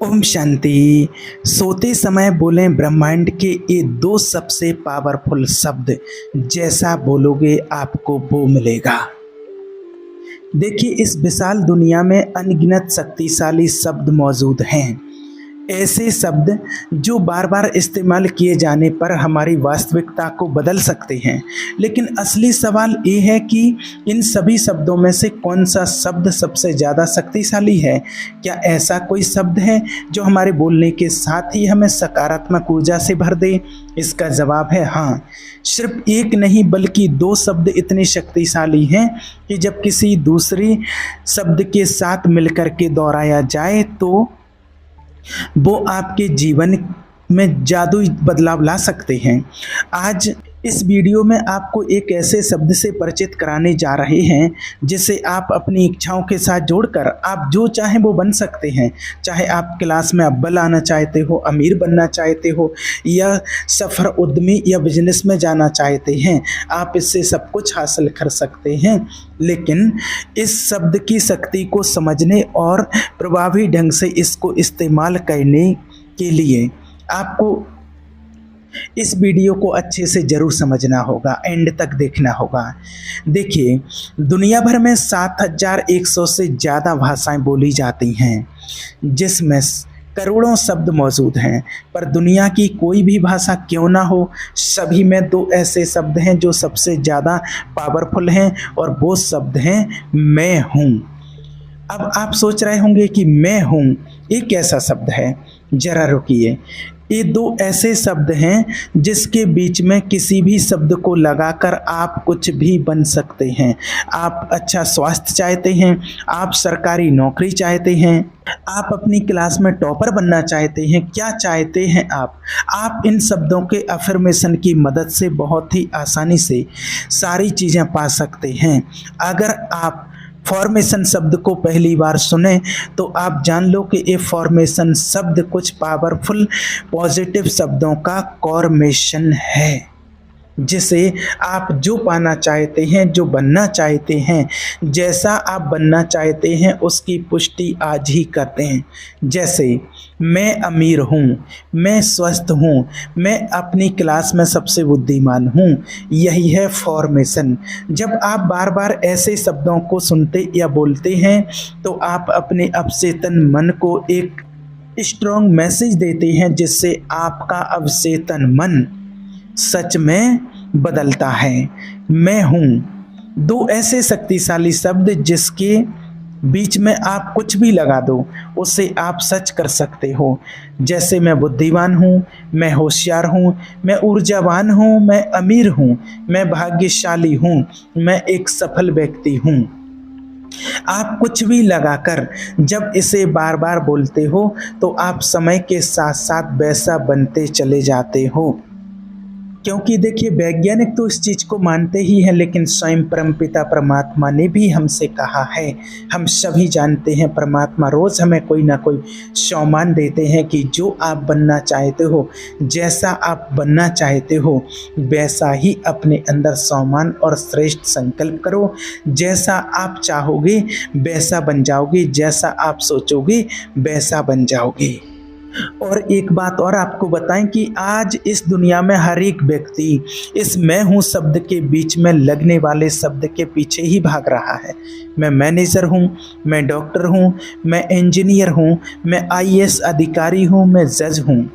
ओम शांति। सोते समय बोलें ब्रह्मांड के ये दो सबसे पावरफुल शब्द, जैसा बोलोगे आपको वो मिलेगा। देखिए, इस विशाल दुनिया में अनगिनत शक्तिशाली शब्द मौजूद हैं। ऐसे शब्द जो बार बार इस्तेमाल किए जाने पर हमारी वास्तविकता को बदल सकते हैं। लेकिन असली सवाल ये है कि इन सभी शब्दों में से कौन सा शब्द सबसे ज़्यादा शक्तिशाली है। क्या ऐसा कोई शब्द है जो हमारे बोलने के साथ ही हमें सकारात्मक ऊर्जा से भर दे? इसका जवाब है हाँ। सिर्फ एक नहीं बल्कि दो शब्द इतने शक्तिशाली हैं कि जब किसी दूसरे शब्द के साथ मिलकर के दोहराया जाए तो वो आपके जीवन में जादुई बदलाव ला सकते हैं। आज इस वीडियो में आपको एक ऐसे शब्द से परिचित कराने जा रहे हैं जिसे आप अपनी इच्छाओं के साथ जोड़कर आप जो चाहें वो बन सकते हैं। चाहे आप क्लास में अव्वल आना चाहते हो, अमीर बनना चाहते हो, या सफ़र उद्यमी या बिजनेस में जाना चाहते हैं, आप इससे सब कुछ हासिल कर सकते हैं। लेकिन इस शब्द की शक्ति को समझने और प्रभावी ढंग से इसको इस्तेमाल करने के लिए आपको इस वीडियो को अच्छे से ज़रूर समझना होगा, एंड तक देखना होगा। देखिए, दुनिया भर में 7100 से ज़्यादा भाषाएं बोली जाती हैं, जिसमें करोड़ों शब्द मौजूद हैं। पर दुनिया की कोई भी भाषा क्यों ना हो, सभी में दो ऐसे शब्द हैं जो सबसे ज़्यादा पावरफुल हैं, और वो शब्द हैं मैं हूँ। अब आप सोच रहे होंगे कि मैं हूँ ये कैसा शब्द है। ज़रा रुकिए। ये दो ऐसे शब्द हैं जिसके बीच में किसी भी शब्द को लगाकर आप कुछ भी बन सकते हैं। आप अच्छा स्वास्थ्य चाहते हैं, आप सरकारी नौकरी चाहते हैं, आप अपनी क्लास में टॉपर बनना चाहते हैं, क्या चाहते हैं आप इन शब्दों के अफर्मेशन की मदद से बहुत ही आसानी से सारी चीज़ें पा सकते हैं। अगर आप फॉर्मेशन शब्द को पहली बार सुने तो आप जान लो कि ये फॉर्मेशन शब्द कुछ पावरफुल पॉजिटिव शब्दों का कॉर्मेशन है, जिसे आप जो पाना चाहते हैं, जो बनना चाहते हैं, जैसा आप बनना चाहते हैं उसकी पुष्टि आज ही करते हैं। जैसे मैं अमीर हूँ, मैं स्वस्थ हूँ, मैं अपनी क्लास में सबसे बुद्धिमान हूँ। यही है फॉर्मेशन। जब आप बार बार ऐसे शब्दों को सुनते या बोलते हैं तो आप अपने अवचेतन मन को एक स्ट्रॉन्ग मैसेज देते हैं, जिससे आपका अवचेतन मन सच में बदलता है। मैं हूँ दो ऐसे शक्तिशाली शब्द जिसके बीच में आप कुछ भी लगा दो उसे आप सच कर सकते हो। जैसे मैं बुद्धिमान हूँ, मैं होशियार हूँ, मैं ऊर्जावान हूँ, मैं अमीर हूँ, मैं भाग्यशाली हूँ, मैं एक सफल व्यक्ति हूँ। आप कुछ भी लगाकर जब इसे बार बार बोलते हो तो आप समय के साथ साथ वैसा बनते चले जाते हो। क्योंकि देखिए, वैज्ञानिक तो इस चीज़ को मानते ही हैं, लेकिन स्वयं परमपिता परमात्मा ने भी हमसे कहा है। हम सभी जानते हैं परमात्मा रोज़ हमें कोई ना कोई सम्मान देते हैं कि जो आप बनना चाहते हो, जैसा आप बनना चाहते हो, वैसा ही अपने अंदर सम्मान और श्रेष्ठ संकल्प करो। जैसा आप चाहोगे वैसा बन जाओगे, जैसा आप सोचोगे वैसा बन जाओगे। और एक बात और आपको बताएं कि आज इस दुनिया में हर एक व्यक्ति इस मैं हूँ शब्द के बीच में लगने वाले शब्द के पीछे ही भाग रहा है। मैं मैनेजर हूँ, मैं डॉक्टर हूँ, मैं इंजीनियर हूँ, मैं आईएएस अधिकारी हूँ, मैं जज हूँ।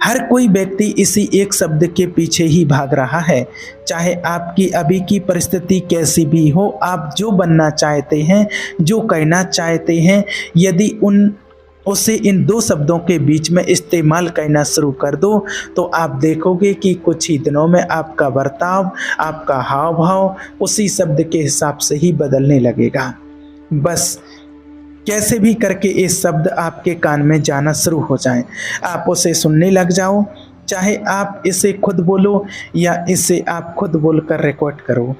हर कोई व्यक्ति इसी एक शब्द के पीछे ही भाग रहा है। चाहे आपकी अभी की परिस्थिति कैसी भी हो, आप जो बनना चाहते हैं, जो कहना चाहते हैं, यदि उसे इन दो शब्दों के बीच में इस्तेमाल करना शुरू कर दो तो आप देखोगे कि कुछ ही दिनों में आपका बर्ताव, आपका हाव भाव उसी शब्द के हिसाब से ही बदलने लगेगा। बस कैसे भी करके ये शब्द आपके कान में जाना शुरू हो जाए, आप उसे सुनने लग जाओ। चाहे आप इसे खुद बोलो या इसे आप खुद बोलकर रिकॉर्ड करो,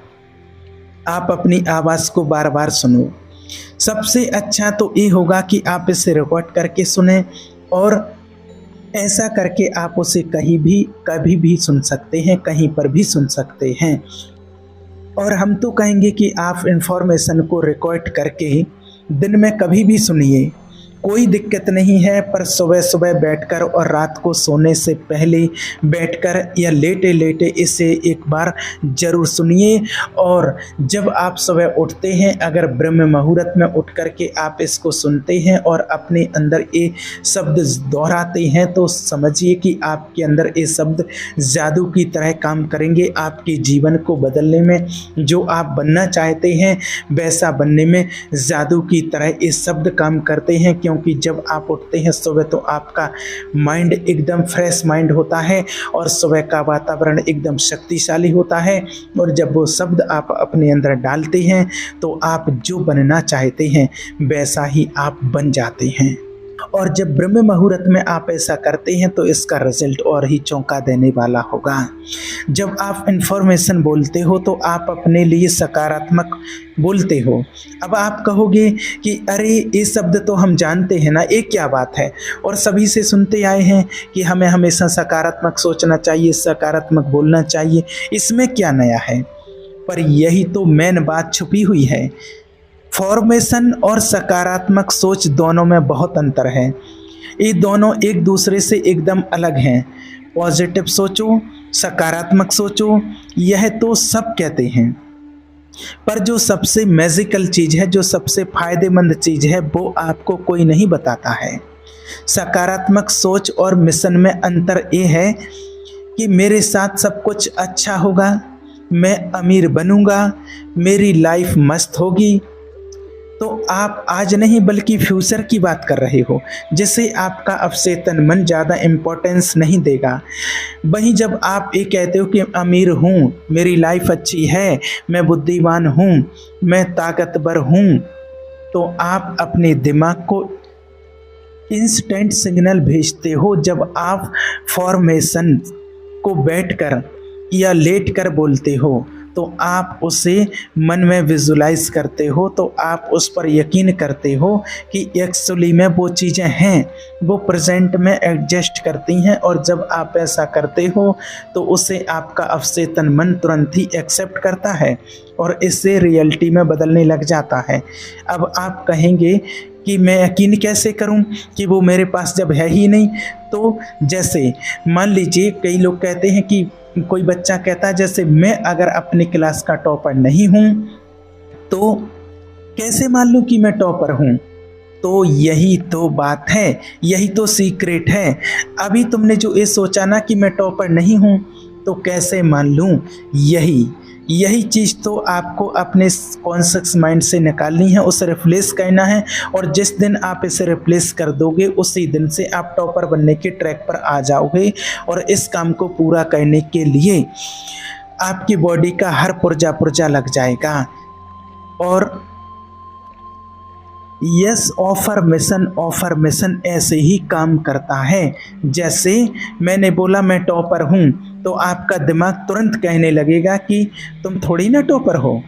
आप अपनी आवाज़ को बार बार सुनो। सबसे अच्छा तो ये होगा कि आप इसे रिकॉर्ड करके सुने, और ऐसा करके आप उसे कहीं भी कभी भी सुन सकते हैं, कहीं पर भी सुन सकते हैं। और हम तो कहेंगे कि आप इन्फॉर्मेशन को रिकॉर्ड करके दिन में कभी भी सुनिए, कोई दिक्कत नहीं है, पर सुबह सुबह बैठकर और रात को सोने से पहले बैठकर या लेटे लेटे इसे एक बार ज़रूर सुनिए। और जब आप सुबह उठते हैं, अगर ब्रह्म मुहूर्त में उठ कर के आप इसको सुनते हैं और अपने अंदर ये शब्द दोहराते हैं, तो समझिए कि आपके अंदर ये शब्द जादू की तरह काम करेंगे। आपके जीवन को बदलने में, जो आप बनना चाहते हैं वैसा बनने में जादू की तरह ये शब्द काम करते हैं। क्योंकि जब आप उठते हैं सुबह तो आपका माइंड एकदम फ्रेश माइंड होता है और सुबह का वातावरण एकदम शक्तिशाली होता है। और जब वो शब्द आप अपने अंदर डालते हैं तो आप जो बनना चाहते हैं वैसा ही आप बन जाते हैं। और जब ब्रह्म मुहूर्त में आप ऐसा करते हैं तो इसका रिजल्ट और ही चौंका देने वाला होगा। जब आप इन्फॉर्मेशन बोलते हो तो आप अपने लिए सकारात्मक बोलते हो। अब आप कहोगे कि अरे ये शब्द तो हम जानते हैं ना, ये क्या बात है, और सभी से सुनते आए हैं कि हमें हमेशा सकारात्मक सोचना चाहिए, सकारात्मक बोलना चाहिए, इसमें क्या नया है। पर यही तो मेन बात छुपी हुई है। फॉर्मेशन और सकारात्मक सोच दोनों में बहुत अंतर है। ये दोनों एक दूसरे से एकदम अलग हैं। पॉजिटिव सोचो, सकारात्मक सोचो, यह तो सब कहते हैं, पर जो सबसे मैजिकल चीज़ है, जो सबसे फायदेमंद चीज़ है, वो आपको कोई नहीं बताता है। सकारात्मक सोच और मिशन में अंतर ये है कि मेरे साथ सब कुछ अच्छा होगा, मैं अमीर बनूंगा, मेरी लाइफ मस्त होगी। तो आप आज नहीं बल्कि फ्यूचर की बात कर रहे हो, जिसे आपका अवचेतन मन ज़्यादा इम्पोर्टेंस नहीं देगा। वहीं जब आप ये कहते हो कि अमीर हूँ, मेरी लाइफ अच्छी है, मैं बुद्धिमान हूँ, मैं ताकतवर हूँ, तो आप अपने दिमाग को इंस्टेंट सिग्नल भेजते हो। जब आप फॉर्मेशन को बैठकर या लेटकर बोलते हो तो आप उसे मन में विजुलाइज करते हो, तो आप उस पर यकीन करते हो कि एक्चुअली में वो चीज़ें हैं, वो प्रेजेंट में एडजस्ट करती हैं। और जब आप ऐसा करते हो तो उसे आपका अवचेतन मन तुरंत ही एक्सेप्ट करता है और इससे रियलिटी में बदलने लग जाता है। अब आप कहेंगे कि मैं यकीन कैसे करूं कि वो मेरे पास जब है ही नहीं। तो जैसे मान लीजिए कई लोग कहते हैं कि कोई बच्चा कहता है जैसे मैं अगर अपनी क्लास का टॉपर नहीं हूँ तो कैसे मान लूँ कि मैं टॉपर हूँ। तो यही तो बात है, यही तो सीक्रेट है। अभी तुमने जो ये सोचा ना कि मैं टॉपर नहीं हूँ तो कैसे मान लूँ, यही चीज़ तो आपको अपने कॉन्शियस माइंड से निकालनी है, उसे रिप्लेस करना है। और जिस दिन आप इसे रिप्लेस कर दोगे उसी दिन से आप टॉपर बनने के ट्रैक पर आ जाओगे। और इस काम को पूरा करने के लिए आपकी बॉडी का हर पुर्जा लग जाएगा। और यस, ऑफर्मेशन ऐसे ही काम करता है। जैसे मैंने बोला मैं टॉपर हूँ तो आपका दिमाग तुरंत कहने लगेगा कि तुम थोड़ी ना टॉपर हो,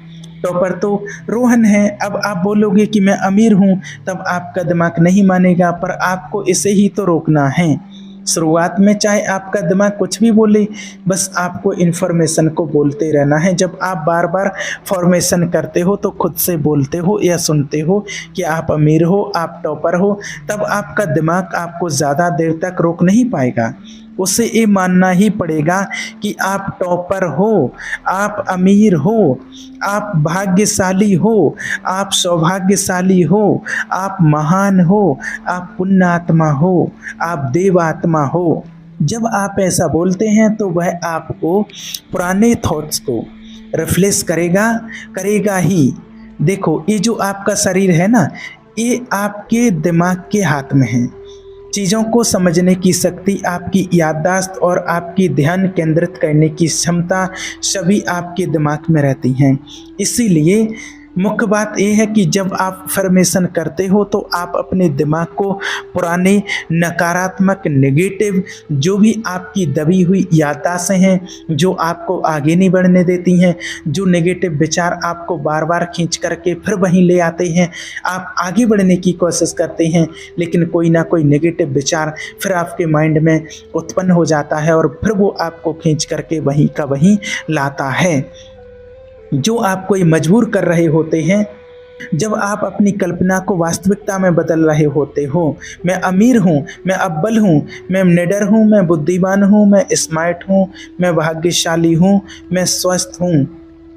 टॉपर तो रोहन है। अब आप बोलोगे कि मैं अमीर हूँ, तब आपका दिमाग नहीं मानेगा, पर आपको इसे ही तो रोकना है। शुरुआत में चाहे आपका दिमाग कुछ भी बोले, बस आपको इन्फॉर्मेशन को बोलते रहना है। जब आप बार बार फॉर्मेशन करते हो तो खुद से बोलते हो या सुनते हो कि आप अमीर हो, आप टॉपर हो, तब आपका दिमाग आपको ज़्यादा देर तक रोक नहीं पाएगा। उसे ये मानना ही पड़ेगा कि आप टॉपर हो, आप अमीर हो, आप भाग्यशाली हो, आप सौभाग्यशाली हो, आप महान हो, आप पुण्यात्मा हो, आप देवात्मा हो। जब आप ऐसा बोलते हैं तो वह आपको पुराने थॉट्स को रिफ्लेक्स करेगा ही। देखो, ये जो आपका शरीर है ना, ये आपके दिमाग के हाथ में है। चीज़ों को समझने की शक्ति, आपकी याददाश्त और आपकी ध्यान केंद्रित करने की क्षमता सभी आपके दिमाग में रहती हैं। इसीलिए मुख्य बात यह है कि जब आप फॉर्मेशन करते हो तो आप अपने दिमाग को पुराने नकारात्मक नेगेटिव जो भी आपकी दबी हुई याददाश्तें हैं, जो आपको आगे नहीं बढ़ने देती हैं, जो नेगेटिव विचार आपको बार बार खींच करके फिर वहीं ले आते हैं, आप आगे बढ़ने की कोशिश करते हैं लेकिन कोई ना कोई नेगेटिव विचार फिर आपके माइंड में उत्पन्न हो जाता है और फिर वो आपको खींच करके वहीं का वहीं लाता है। जो आपको ये मजबूर कर रहे होते हैं जब आप अपनी कल्पना को वास्तविकता में बदल रहे होते हो, मैं अमीर हूँ, मैं अव्वल हूँ, मैं निडर हूँ, मैं बुद्धिमान हूँ, मैं स्मार्ट हूँ, मैं भाग्यशाली हूँ, मैं स्वस्थ हूँ,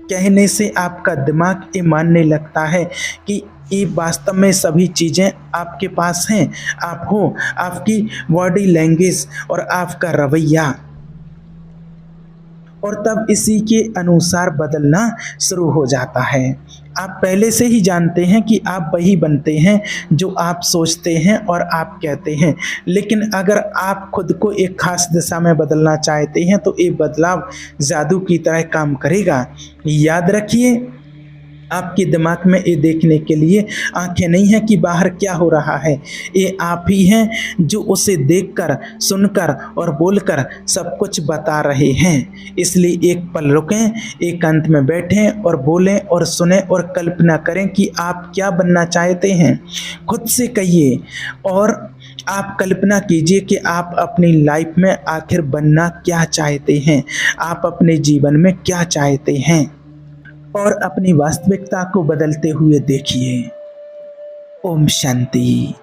कहने से आपका दिमाग ये मानने लगता है कि ये वास्तव में सभी चीज़ें आपके पास हैं। आप हो, आपकी बॉडी लैंग्वेज और आपका रवैया, और तब इसी के अनुसार बदलना शुरू हो जाता है। आप पहले से ही जानते हैं कि आप वही बनते हैं जो आप सोचते हैं और आप कहते हैं। लेकिन अगर आप खुद को एक खास दिशा में बदलना चाहते हैं तो ये बदलाव जादू की तरह काम करेगा। याद रखिए, आपके दिमाग में ये देखने के लिए आंखें नहीं हैं कि बाहर क्या हो रहा है। ये आप ही हैं जो उसे देखकर, सुनकर और बोलकर सब कुछ बता रहे हैं। इसलिए एक पल रुकें, एकांत में बैठें और बोलें और सुनें और कल्पना करें कि आप क्या बनना चाहते हैं। खुद से कहिए और आप कल्पना कीजिए कि आप अपनी लाइफ में आखिर बनना क्या चाहते हैं, आप अपने जीवन में क्या चाहते हैं, और अपनी वास्तविकता को बदलते हुए देखिए। ओम शांति।